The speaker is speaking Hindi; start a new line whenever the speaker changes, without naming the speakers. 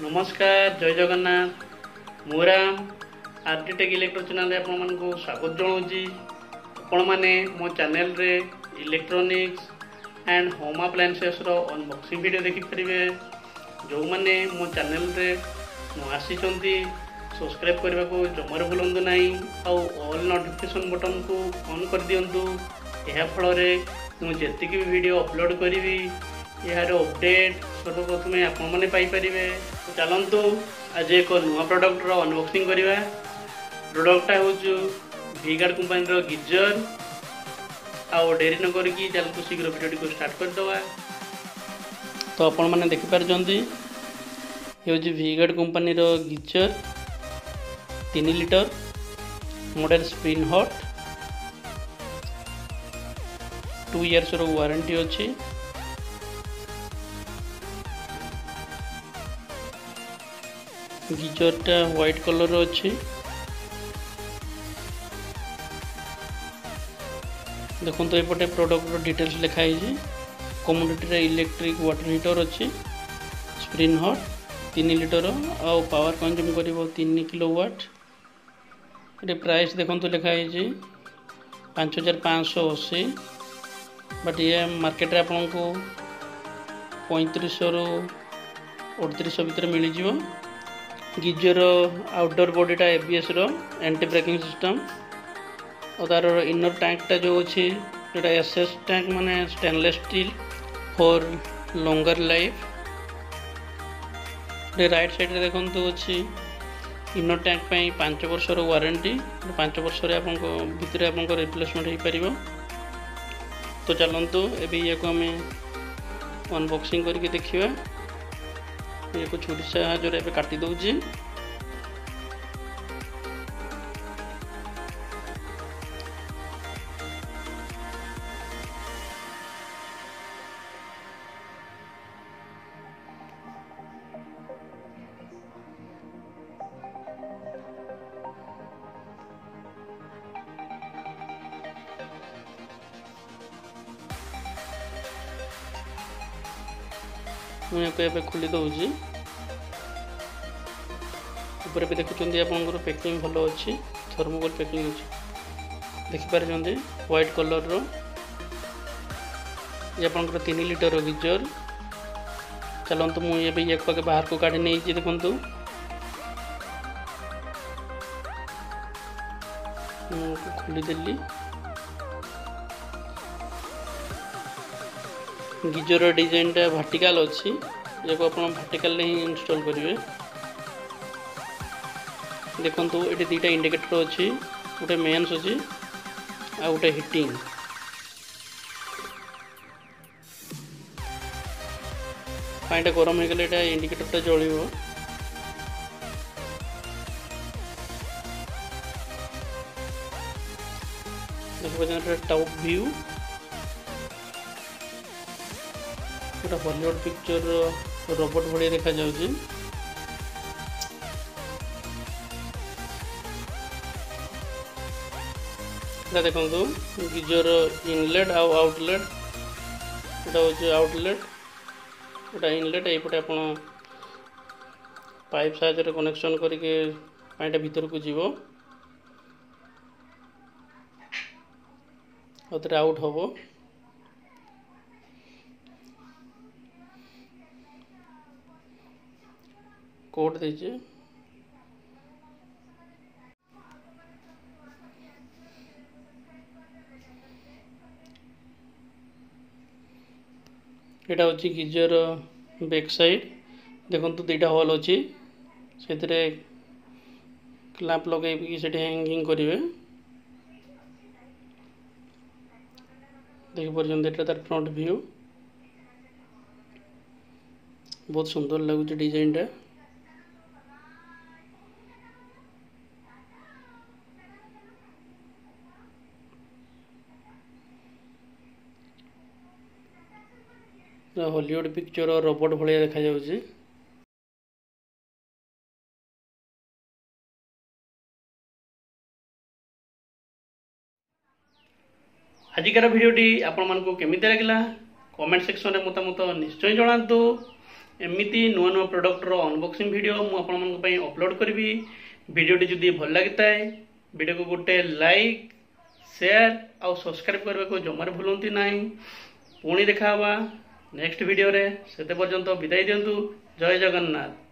नमस्कार जय जगन्नाथ मुराम आरटी टेक इलेक्ट्रो चैनल आपण मानक स्वागत जनाऊँगी। आपण मैंने मो चैनल रे इलेक्ट्रोनिक्स एंड होम अप्लायंसेस रो अनबॉक्सिंग वीडियो देखिपारे। जो मैंने मो चैनल रे आसी सब्सक्राइब करने को जमार भूलु ना ऑल नोटिफिकेशन बटन को ऑन कर दिंतु। यह फल मुझे भी वीडियो अपलोड करी यार अपडेट सर्वप्रथम आपण मैंने पाइपर। तो चलतु आज एक नुआ प्रोडक्ट रो अनबॉक्सिंग करवा। प्रोडक्टा हूँ वीगार्ड कंपनी रो गिजर। आओ डेरी न करके चलतु शीघ्र वीडियो को स्टार्ट करदे। तो आपण मैंने देखिपार ये वीगार्ड कंपनी रो गिजर 3 लीटर मॉडल स्प्रिनहॉट 2 इयर्स रो वारंटी अच्छी। गिजरटा व्हाइट कलर अच्छी। देखो तो ये प्रोडक्ट डिटेल्स लिखाई कम्युनिटी इलेक्ट्रिक वाटर हीटर अच्छी। स्प्रिनहॉट 3 लीटर आ पावर कंज्यूम कर 3 किलोवाट। ये प्राइस देखो तो लिखाई 5580 बट ये मार्केट आपन को 3500 रू 3800 भितर मिल जाव। गिजर आउटडोर बॉडीटा एबीएस रो एंटी ब्रेकिंग सिस्टम और तार इनर टैंकटा जो अच्छी जोटा एसएस टैंक माने stainless steel for longer life. Right side रे देखो तो अच्छी इनर टैंक पे 5 वर्ष वारंटी। 5 वर्ष भितर आप रिप्लेसमेंट हो पार। तो चलतु ए को आम अनबॉक्सिंग करके देखिए। ये को छुरी साहाय्य काटी दौची। मुझे खोली दूसरी ऊपर भी देखुं आप पैकिंग भल अच्छी। थर्मोकोल पैकिंग अच्छी देखिपार व्हाइट कलर रो। ये आप 3 लीटर गिजर। चलतु मुझे बाहर को काढ़ी नहीं देखु खोलीदेली। गिजर डिजाइनटा वर्टिकल अच्छी। ये आप वर्टिकल ही इंस्टॉल करेंगे। देखो ये 2टा इंडिकेटर अच्छी। गोटे मेन्स अच्छी आ गोटे हिटिंग। पानी गरम हो गले इंडिकेटरटा जलिव। देखिए टॉप व्यू गोटे हॉलीवुड पिक्चर रोबोट भाई देखा जाउछि। देखो गिजर इनलेट आ आउटलेट। हूँ आउटलेट गोटा इनलेट यपटे आप पाइप साहाय्य कनेक्शन करके पानी भीतर को जीव और आउट हम। कोड दीजिए। यहाँ हूँ गिजर बैक साइड। देखो 2टा होल अच्छी से क्लैंप लगे हैंगिंग करेंगे। देखिए तार फ्रंट व्यू बहुत सुंदर लगुच डिजाइनटा। हॉलीवुड पिक्चर और रोबोट भाया देखा जाउछि। आजिकार भिडियोटी आपण मानक केमिति लागला कमेंट सेक्शन में मतामत निश्चय जनातु। एमती नुआ नुआ प्रोडक्टर अनबॉक्सिंग वीडियो मु आपण अपलोड करी। वीडियोटी जदि भल लगी वीडियो को गोटे लाइक शेयर और सब्सक्राइब करने को जमार भूलती ना। पुणी देखा नेक्स्ट वीडियो रे, सेते पर्यंत विदाई दिंतु। जय जगन्नाथ।